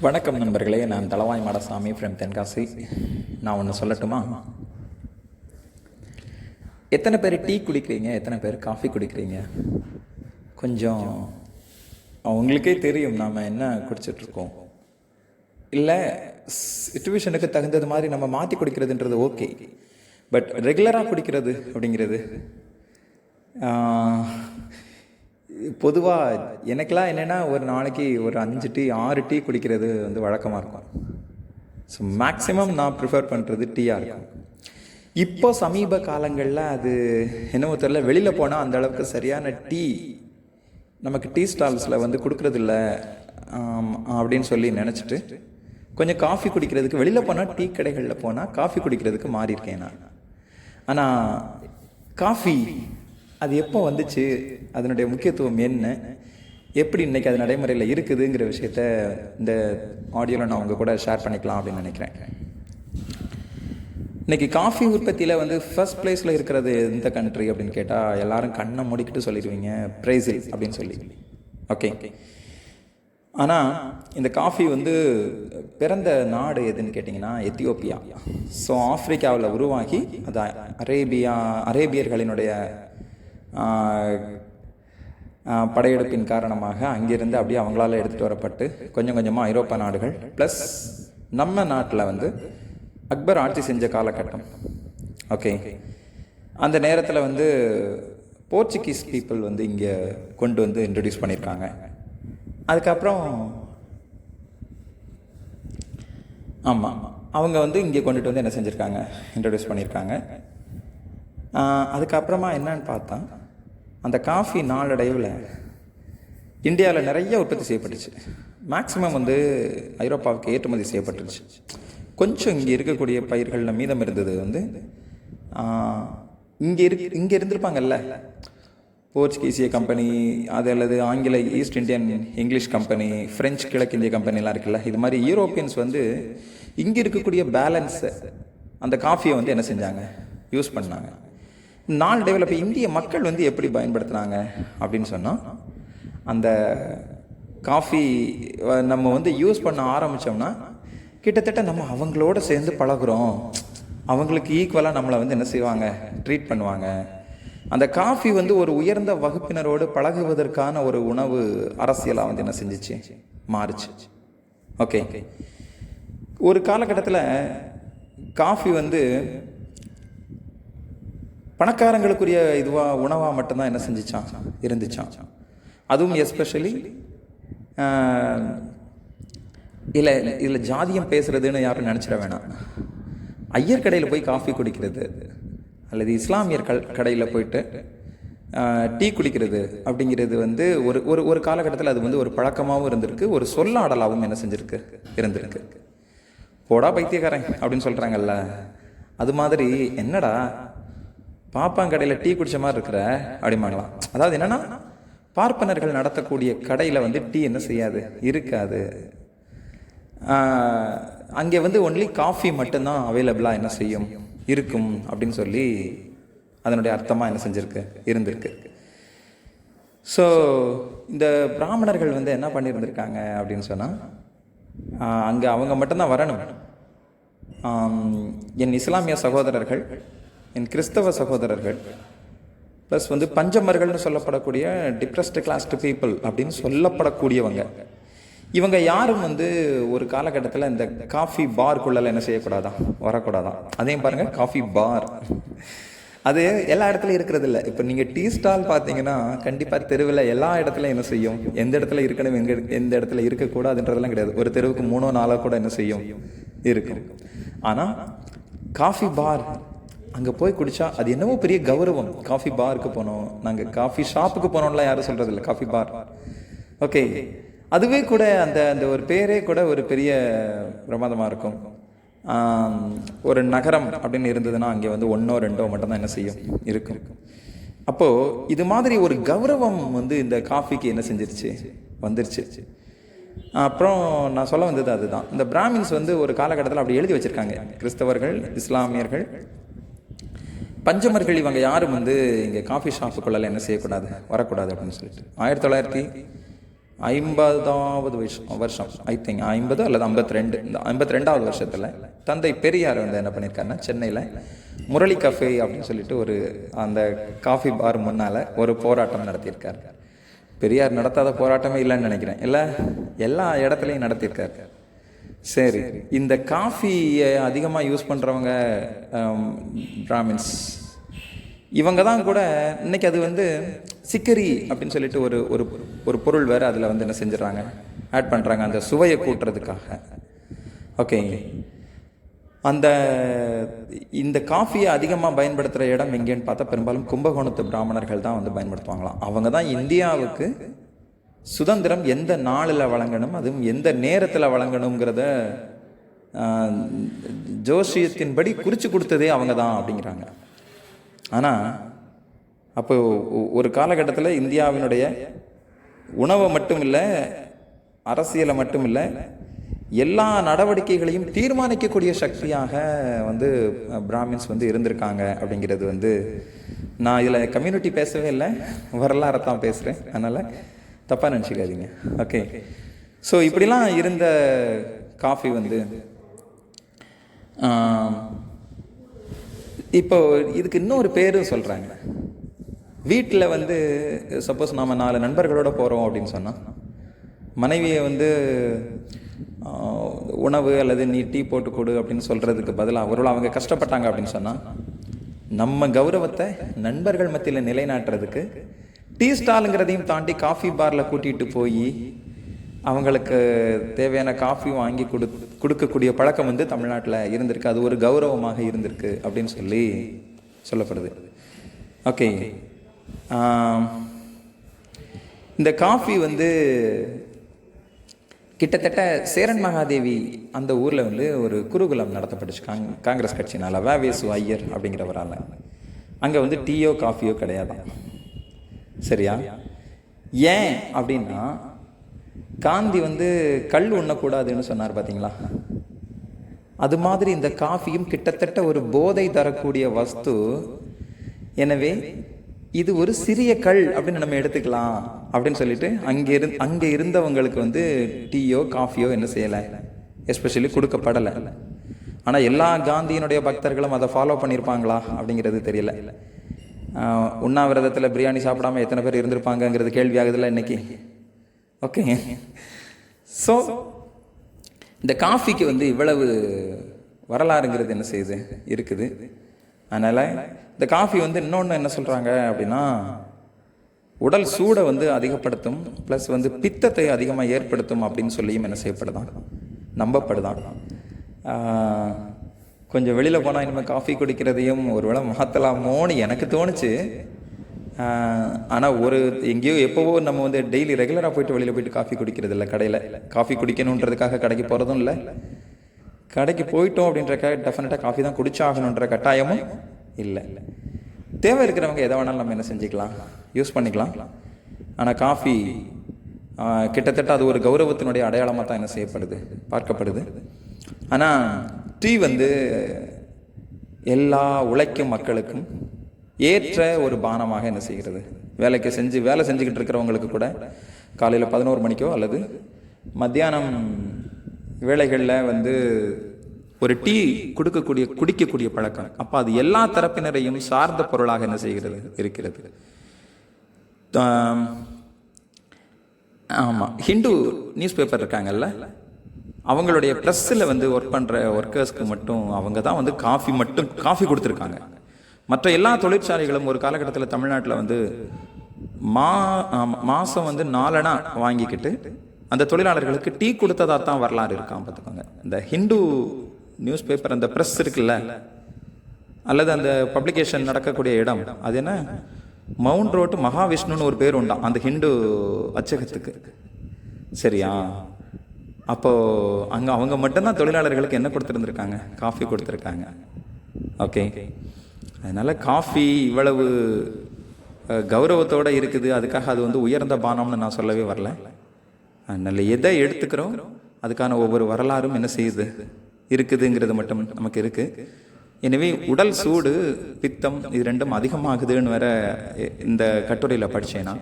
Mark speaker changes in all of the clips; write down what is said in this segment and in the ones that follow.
Speaker 1: வணக்கம் நண்பர்களே, நான் தளவாய் மாடசாமி ஃப்ரம் தென்காசி. நான் ஒன்று சொல்லட்டுமா? எத்தனை பேர் டீ குடிக்கிறீங்க, எத்தனை பேர் காஃபி குடிக்கிறீங்க? கொஞ்சம் அவங்களுக்கே தெரியும் நாம் என்ன குடிச்சிட்ருக்கோம். இல்லை, சிச்சுவேஷனுக்கு தகுந்தது மாதிரி நம்ம மாற்றி குடிக்கிறதுன்றது ஓகே. பட் ரெகுலராக குடிக்கிறது அப்படிங்கிறது பொதுவாக எனக்கெலாம் என்னென்னா, ஒரு நாளைக்கு ஒரு 5 டீ 6 டீ குடிக்கிறது வழக்கமாக இருக்கும். ஸோ மேக்ஸிமம் நான் ப்ரிஃபர் பண்ணுறது டீயாக இருக்கும். இப்போ சமீப காலங்களில் அது என்னவோ தெரியல, வெளியில் போனால் அந்த அளவுக்கு சரியான டீ நமக்கு டீ ஸ்டால்ஸில் கொடுக்குறதில்ல அப்படின்னு சொல்லி நினச்சிட்டு கொஞ்சம் காஃபி குடிக்கிறதுக்கு வெளியில் போனால், டீ கடைகளில் போனால் காஃபி குடிக்கிறதுக்கு மாறியிருக்கேன் நான். ஆனால் காஃபி அது எப்போ வந்துச்சு, அதனுடைய முக்கியத்துவம் என்ன, எப்படி இன்றைக்கி அது நடைமுறையில் இருக்குதுங்கிற விஷயத்த இந்த ஆடியோவில் நான் உங்கள் கூட ஷேர் பண்ணிக்கலாம் அப்படின்னு நினைக்கிறேன். இன்றைக்கி காஃபி உற்பத்தியில் ஃபர்ஸ்ட் பிளேஸில் இருக்கிறது எந்த கண்ட்ரி அப்படின்னு கேட்டால் எல்லாரும் கண்ணை மூடிக்கிட்டு சொல்லிடுவீங்க, பிரேசில் அப்படின்னு சொல்லி. ஓகே, ஆனால் இந்த காஃபி பிறந்த நாடு எதுன்னு கேட்டிங்கன்னா எத்தியோப்பியா. ஸோ ஆப்பிரிக்காவில் உருவாகி அது அரேபியர்களினுடைய படையெடுப்பின் காரணமாக அங்கிருந்து அப்படியே அவங்களால எடுத்துகிட்டு வரப்பட்டு கொஞ்சம் கொஞ்சமாக ஐரோப்பா நாடுகள் ப்ளஸ் நம்ம நாட்டில் அக்பர் ஆட்சி செஞ்ச காலகட்டம். ஓகே, அந்த நேரத்தில் போர்ச்சுகீஸ் பீப்புள் இங்கே கொண்டு இன்ட்ரடியூஸ் பண்ணியிருக்காங்க. அதுக்கப்புறம் ஆமாம், அவங்க இங்கே கொண்டுட்டு என்ன செஞ்சுருக்காங்க, இன்ட்ரடியூஸ் பண்ணியிருக்காங்க. அதுக்கப்புறமா என்னன்னு பார்த்தா, அந்த காஃபி நாளடைவில் இந்தியாவில் நிறைய உற்பத்தி செய்யப்பட்டுச்சு. மேக்ஸிமம் ஐரோப்பாவுக்கு ஏற்றுமதி செய்யப்பட்டுருச்சு. கொஞ்சம் இங்கே இருக்கக்கூடிய பயிர்களில் மீதம் இருந்தது இங்கே இருந்திருப்பாங்கல்ல, போர்ச்சுகீசிய கம்பெனி, அது அல்லது ஆங்கில East Indian English company, French கிழக்கிந்திய கம்பெனிலாம் இருக்குல்ல, இது மாதிரி யூரோப்பியன்ஸ் இங்கே இருக்கக்கூடிய பேலன்ஸை அந்த காஃபியை என்ன செஞ்சாங்க, யூஸ் பண்ணாங்க. நாளடைவில் இப்போ இந்திய மக்கள் எப்படி பயன்படுத்துனாங்க அப்படின்னு சொன்னால், அந்த காஃபி நம்ம யூஸ் பண்ண ஆரம்பித்தோம்னா கிட்டத்தட்ட நம்ம அவங்களோட சேர்ந்து பழகுறோம், அவங்களுக்கு ஈக்குவலாக நம்மளை என்ன செய்வாங்க, ட்ரீட் பண்ணுவாங்க. அந்த காஃபி ஒரு உயர்ந்த வகுப்பினரோடு பழகுவதற்கான ஒரு உணவு அரசியலாக என்ன செஞ்சிச்சு, மாறுச்சு. ஓகே, ஒரு காலகட்டத்தில் காஃபி பணக்காரங்களுக்குரிய உணவாக மட்டும்தான் என்ன செஞ்சிச்சான், இருந்துச்சான். அதுவும் எஸ்பெஷலி இதில் ஜாதியம் பேசுகிறதுன்னு யாரும் நினச்சிட வேணாம். ஐயர் கடையில் போய் காஃபி குடிக்கிறது அல்லது இஸ்லாமியர் கடையில் போயிட்டு டீ குடிக்கிறது அப்படிங்கிறது ஒரு ஒரு காலகட்டத்தில் அது ஒரு பழக்கமாகவும் இருந்திருக்கு, ஒரு சொல்லாடலாகவும் என்ன செஞ்சுருக்கு, இருந்திருக்கு. போடா பைத்தியக்காரன் அப்படின்னு சொல்கிறாங்கல்ல, அது மாதிரி என்னடா பாப்பாங்கடையில் டீ குடிச்ச மாதிரி இருக்கிற அப்படிமாங்களாம். அதாவது என்னன்னா, பார்ப்பனர்கள் நடத்தக்கூடிய கடையில் டீ என்ன செய்யாது, இருக்காது. அங்கே ஒன்லி காஃபி மட்டும்தான் அவைலபிளாக என்ன செய்யும், இருக்கும் அப்படின்னு சொல்லி அதனுடைய அர்த்தமாக என்ன செஞ்சுருக்கு, இருந்திருக்கு. ஸோ இந்த பிராமணர்கள் என்ன பண்ணியிருந்திருக்காங்க அப்படின்னு சொன்னால், அங்கே அவங்க மட்டும்தான் வரணும். என் இஸ்லாமிய சகோதரர்கள், என் கிறிஸ்தவ சகோதரர்கள் ப்ளஸ் பஞ்சமர்கள்னு சொல்லப்படக்கூடிய டிப்ரெஸ்டு கிளாஸ்டு பீப்புள் அப்படின்னு சொல்லப்படக்கூடியவங்க, இவங்க யாரும் ஒரு காலகட்டத்தில் இந்த காஃபி பார்க்குள்ளே என்ன செய்யக்கூடாதான், வரக்கூடாதான். அதையும் பாருங்கள், காஃபி பார் அது எல்லா இடத்துலையும் இருக்கிறது இல்லை. இப்போ நீங்கள் டீ ஸ்டால் பார்த்தீங்கன்னா கண்டிப்பாக தெருவில் எல்லா இடத்துலையும் என்ன செய்யும், எந்த இடத்துல இருக்கணும், எந்த இடத்துல இருக்கக்கூடாதுன்றதெல்லாம் கிடையாது. ஒரு தெருவுக்கு 3 4 கூட என்ன செய்யும், இருக்கும். ஆனால் காஃபி பார் அங்கே போய் குடித்தா அது என்னவோ பெரிய கௌரவம். காஃபி பாருக்கு போனோம், நாங்கள் காஃபி ஷாப்புக்கு போனோம்லாம் யாரும் சொல்கிறது இல்லை, காஃபி பார். ஓகே, அதுவே கூட அந்த அந்த ஒரு பேரே கூட ஒரு பெரிய பிரமாதமாக இருக்கும். ஒரு நகரம் அப்படின்னு இருந்ததுன்னா அங்கே 1 2 மட்டும்தான் என்ன செய்யும், இருக்கும். அப்போது இது மாதிரி ஒரு கௌரவம் இந்த காஃபிக்கு என்ன செஞ்சிருச்சு, வந்துருச்சு. அப்புறம் நான் சொல்ல வந்தது அதுதான். இந்த பிராமின்ஸ் ஒரு காலகட்டத்தில் அப்படி எழுதி வச்சுருக்காங்க, கிறிஸ்தவர்கள், இஸ்லாமியர்கள், பஞ்சமர்கள் இவங்க யாரும் இங்கே காஃபி ஷாப்புக்குள்ள என்ன செய்யக்கூடாது, வரக்கூடாது அப்படின்னு சொல்லிட்டு. 50வது வருஷம் ஐ திங்க் 50 அல்லது 52, இந்த 52வது வருஷத்தில் தந்தை பெரியார் வந்து என்ன பண்ணியிருக்காருன்னா சென்னையில் முரளி கஃபே அப்படின்னு சொல்லிட்டு ஒரு அந்த காஃபி பார் முன்னால் ஒரு போராட்டம் நடத்தியிருக்கார். பெரியார் நடத்தாத போராட்டமே இல்லைன்னு நினைக்கிறேன், இல்லை எல்லா இடத்துலையும் நடத்தியிருக்காரு. சரி, இந்த காஃபியை அதிகமாக யூஸ் பண்ணுறவங்க பிராமின்ஸ், இவங்க தான் கூட இன்னைக்கு அது வந்து சிக்கரி அப்படின்னு சொல்லிட்டு ஒரு ஒரு ஒரு பொருள் வேறு அதில் வந்து என்ன செஞ்சிடறாங்க, ஆட் பண்ணுறாங்க அந்த சுவையை கூட்டுறதுக்காக. ஓகே, இந்த காஃபியை அதிகமாக பயன்படுத்துகிற இடம் எங்கேன்னு பார்த்தா பெரும்பாலும் கும்பகோணத்து பிராமணர்கள் தான் வந்து பயன்படுத்துவாங்களாம். அவங்க தான் இந்தியாவுக்கு சுதந்திரம் எந்த நாளில் வழங்கணும், அதுவும் எந்த நேரத்தில் வழங்கணுங்கிறத ஜோசியத்தின்படி குறித்து கொடுத்ததே அவங்க தான் அப்படிங்கிறாங்க. ஆனால் அப்போ ஒரு காலகட்டத்தில் இந்தியாவினுடைய உணவை மட்டும் இல்லை, அரசியலை மட்டும் இல்லை, எல்லா நடவடிக்கைகளையும் தீர்மானிக்கக்கூடிய சக்தியாக வந்து பிராமின்ஸ் வந்து இருந்திருக்காங்க அப்படிங்கிறது வந்து, நான் இதில் கம்யூனிட்டி பேசவே இல்லை, வரலாறை தான் பேசுகிறேன், அதனால் தப்பாக நினச்சிக்காதீங்க. ஓகே, ஸோ இப்படிலாம் இருந்த காஃபி வந்து இப்போ இதுக்கு இன்னொரு பேரும் சொல்கிறாங்க. வீட்டில் வந்து சப்போஸ் நாம் 4 நண்பர்களோடு போகிறோம் அப்படின்னு சொன்னால், மனைவியை வந்து உணவு அல்லது நீ டீ போட்டு கொடு அப்படின்னு சொல்கிறதுக்கு பதிலாக ஒருவேளை அவங்க கஷ்டப்பட்டாங்க அப்படின்னு சொன்னால், நம்ம கௌரவத்தை நண்பர்கள் மத்தியில் நிலைநாட்டுறதுக்கு டீ ஸ்டாலுங்கிறதையும் தாண்டி காஃபி பாரில் கூட்டிகிட்டு போய் அவங்களுக்கு தேவையான காஃபி வாங்கி கொடுக்கக்கூடிய பழக்கம் வந்து தமிழ்நாட்டில் இருந்திருக்கு. அது ஒரு கௌரவமாக இருந்திருக்கு அப்படின்னு சொல்லி சொல்லப்படுது. ஓகே, இந்த காஃபி வந்து கிட்டத்தட்ட சேரன் மகாதேவி அந்த ஊரில் வந்து ஒரு குருகுலம் நடத்தப்பட்டுச்சு காங்கிரஸ் கட்சினால், வேவேசு ஐயர் அப்படிங்கிறவரால். அங்கே வந்து டீயோ காஃபியோ கிடையாதான். சரியா? ஏன் அப்படின்னா, காந்தி வந்து கல் உண்ணக்கூடாதுன்னு சொன்னார் பார்த்தீங்களா, அது மாதிரி இந்த காஃபியும் கிட்டத்தட்ட ஒரு போதை தரக்கூடிய வஸ்து. எனவே இது ஒரு சிறிய கல் அப்படின்னு நம்ம எடுத்துக்கலாம் அப்படின்னு சொல்லிட்டு அங்கே இருந்தவங்களுக்கு வந்து டீயோ காஃபியோ என்ன செய்யலை, எஸ்பெஷலி கொடுக்கப்படலை. ஆனால் எல்லா காந்தியினுடைய பக்தர்களும் அதை ஃபாலோ பண்ணியிருப்பாங்களா அப்படிங்கிறது தெரியல. உண்ணாவிரதத்தில் பிரியாணி சாப்பிடாம எத்தனை பேர் இருந்திருப்பாங்கங்கிறது கேள்வி ஆகுதுல்ல இன்னைக்கு. ஓகே, ஸோ இந்த காஃபிக்கு வந்து இவ்வளவு வரலாறுங்கிறது என்ன செய்யுது இருக்குது. அதனால் இந்த காஃபி வந்து இன்னொன்று என்ன சொல்கிறாங்க அப்படின்னா, உடல் சூடை வந்து அதிகப்படுத்தும், ப்ளஸ் வந்து பித்தத்தை அதிகமாக ஏற்படுத்தும் அப்படின்னு சொல்லியும் என்ன செய்யப்படுதான், நம்பப்படுதான். கொஞ்சம் வெளியில் போனால் இனிமேல் காஃபி குடிக்கிறதையும் ஒரு வேளை மாற்றலாமோன்னு எனக்கு தோணுச்சு. ஆனால் எங்கேயோ எப்போவோ நம்ம வந்து டெய்லி ரெகுலராக போயிட்டு வெளியில் போயிட்டு காஃபி குடிக்கிறது இல்லை. கடையில் காஃபி குடிக்கணுன்றதுக்காக கடைக்கு போகிறதும் இல்லை. கடைக்கு போயிட்டோம் அப்படின்றக்காக டெஃபினட்டாக காஃபி தான் குடிச்சாகணுன்ற கட்டாயமும் இல்லை. தேவை இருக்கிறவங்க எதை வேணாலும் நம்ம என்ன செஞ்சுக்கலாம், யூஸ் பண்ணிக்கலாம். ஆனால் காஃபி கிட்டத்தட்ட அது ஒரு கௌரவத்தினுடைய அடையாளமாக தான் என்ன செய்யப்படுது, பார்க்கப்படுது. ஆனால் டீ வந்து எல்லா உழைக்கும் மக்களுக்கும் ஏற்ற ஒரு பானமாக என்ன செய்கிறது, வேலை செஞ்சுக்கிட்டு இருக்கிறவங்களுக்கு கூட காலையில் 11 மணிக்கோ அல்லது மத்தியானம் வேளைகளில் வந்து ஒரு டீ குடிக்கக்கூடிய பழக்கம். அப்போ அது எல்லா தரப்பினரையும் சார்ந்த பொருளாக என்ன செய்கிறது, இருக்கிறது. ஆமாம், ஹிந்து நியூஸ் பேப்பர் இருக்காங்கல்ல, அவங்களுடைய ப்ரெஸ்ஸில் வந்து ஒர்க் பண்ணுற ஒர்க்கர்ஸ்க்கு மட்டும் அவங்க தான் வந்து காஃபி கொடுத்துருக்காங்க. மற்ற எல்லா தொழிற்சாலைகளும் ஒரு காலகட்டத்தில் தமிழ்நாட்டில் வந்து மாதம் வந்து 4 அணா வாங்கிக்கிட்டு அந்த தொழிலாளர்களுக்கு டீ கொடுத்ததாக தான் வரலாறு இருக்கான் பார்த்துக்கோங்க. இந்த ஹிந்து நியூஸ் பேப்பர் அந்த ப்ரெஸ் இருக்குல்ல, அல்லது அந்த பப்ளிகேஷன் நடக்கக்கூடிய இடம், அது என்ன மவுண்ட் ரோட்டு மகாவிஷ்ணுன்னு ஒரு பேர் உண்டாம் அந்த ஹிந்து அச்சகத்துக்கு. சரியா? அப்போது அங்கே அவங்க மட்டும்தான் தொழிலாளர்களுக்கு என்ன கொடுத்துருந்துருக்காங்க, காஃபி கொடுத்துருக்காங்க. ஓகே, அதனால் காஃபி இவ்வளவு கௌரவத்தோடு இருக்குது, அதுக்காக அது வந்து உயர்ந்த பானம்னு நான் சொல்லவே வரல. அதனால் எதை எடுத்துக்கிறோம் அதுக்கான ஒவ்வொரு வரலாறும் என்ன செய்யுது, இருக்குதுங்கிறது மட்டும் நமக்கு இருக்குது. எனவே உடல் சூடு, பித்தம் இது ரெண்டும் அதிகமாகுதுன்னு வேற இந்த கட்டுரையில் படித்தேன்னா,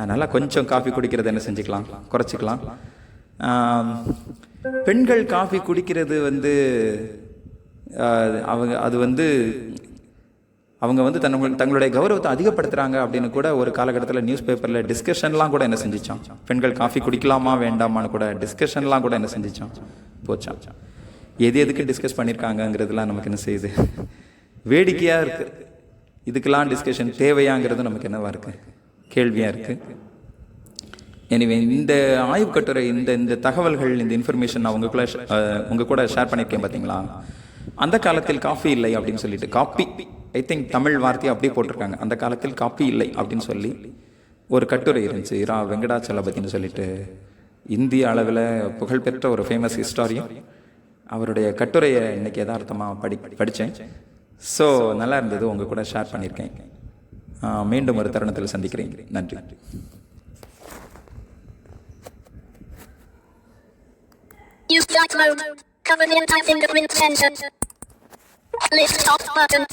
Speaker 1: அதனால் கொஞ்சம் காஃபி குடிக்கிறத என்ன செஞ்சுக்கலாம், குறைச்சிக்கலாம். பெண்கள் காஃபி குடிக்கிறது வந்து அவங்க வந்து தங்களுடைய கௌரவத்தை அதிகப்படுத்துகிறாங்க அப்படின்னு கூட ஒரு காலகட்டத்தில் நியூஸ் பேப்பரில் டிஸ்கஷன்லாம் கூட என்ன செஞ்சிச்சோம், பெண்கள் காஃபி குடிக்கலாமா வேண்டாமான்னு கூட டிஸ்கஷன்லாம் கூட என்ன செஞ்சிச்சோம் போச்சான். எதுக்கு டிஸ்கஸ் பண்ணியிருக்காங்கங்கிறதுலாம் நமக்கு என்ன செய்யுது, வேடிக்கையாக இருக்குது. இதுக்கெல்லாம் டிஸ்கஷன் தேவையாங்கிறது நமக்கு என்னவா இருக்குது, கேள்வியாக இருக்குது. எனிவே இந்த ஆய்வு கட்டுரை, இந்த தகவல்கள், இந்த இன்ஃபர்மேஷன் நான் உங்கள் கூட ஷேர் பண்ணியிருக்கேன் பார்த்தீங்களா. அந்த காலத்தில் காஃபி இல்லை அப்படின்னு சொல்லிட்டு, காப்பி ஐ திங்க் தமிழ் வார்த்தையை அப்படியே போட்டிருக்காங்க. அந்த காலத்தில் காப்பி இல்லை அப்படின்னு சொல்லி ஒரு கட்டுரை இருந்துச்சு. வெங்கடாச்சலபதினு சொல்லிட்டு இந்திய அளவில் புகழ்பெற்ற ஒரு ஃபேமஸ் ஹிஸ்டாரியன். அவருடைய கட்டுரையை இன்னைக்கு யதார்த்தமாக படித்தேன். ஸோ நல்லா இருந்தது, உங்கள் கூட ஷேர் பண்ணியிருக்கேன். மீண்டும் ஒரு தருணத்தில் சந்திக்கிறேன். நன்றி.
Speaker 2: Use flight mode. Cover the entire fingerprint sensor. List stop button.